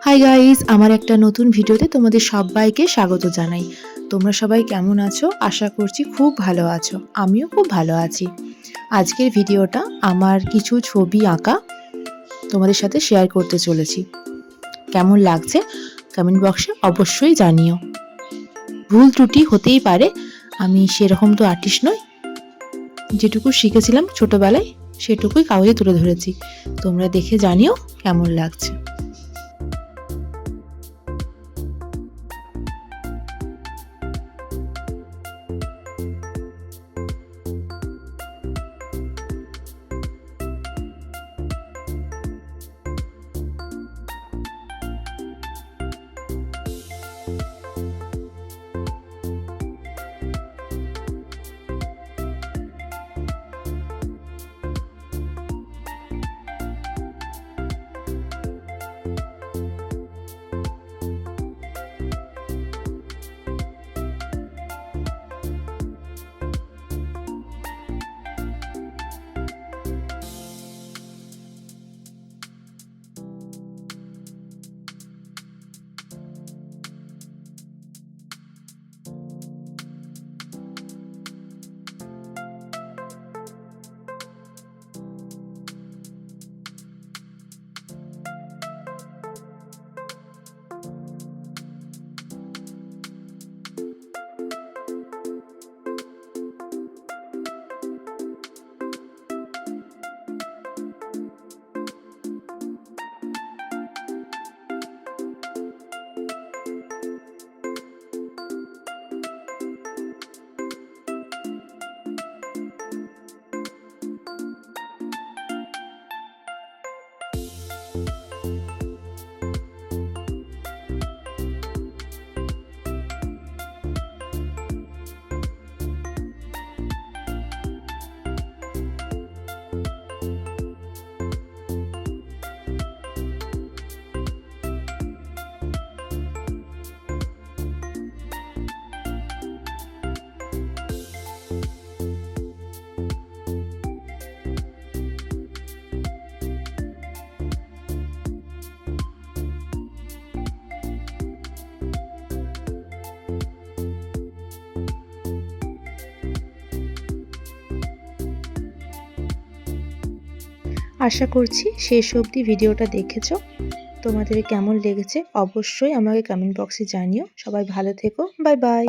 Hi guys, আমার একটা নতুন ভিডিওতে তোমাদের সবাইকে স্বাগত জানাই। তোমরা সবাই কেমন আছো? আশা করছি খুব ভালো আছো। আমিও খুব ভালো আছি। আজকের ভিডিওটা আমার কিছু ছবি আঁকা তোমাদের সাথে শেয়ার করতে চলেছি। কেমন লাগছে কমেন্ট বক্সে অবশ্যই জানিও। ভুল ত্রুটি হতেই পারে, আমি সেরকম তো আর্টিস্ট নই। যেটুকু শিখেছিলাম ছোটবেলায় সেটুকুই কাগজে তুলে ধরেছি। তোমরা দেখে জানিও কেমন লাগছে। আশা করছি শেষ অবধি ভিডিওটা দেখেছো। তোমাদের কেমন লেগেছে অবশ্যই আমাকে কমেন্ট বক্সে জানিও। সবাই ভালো থেকো। Bye bye.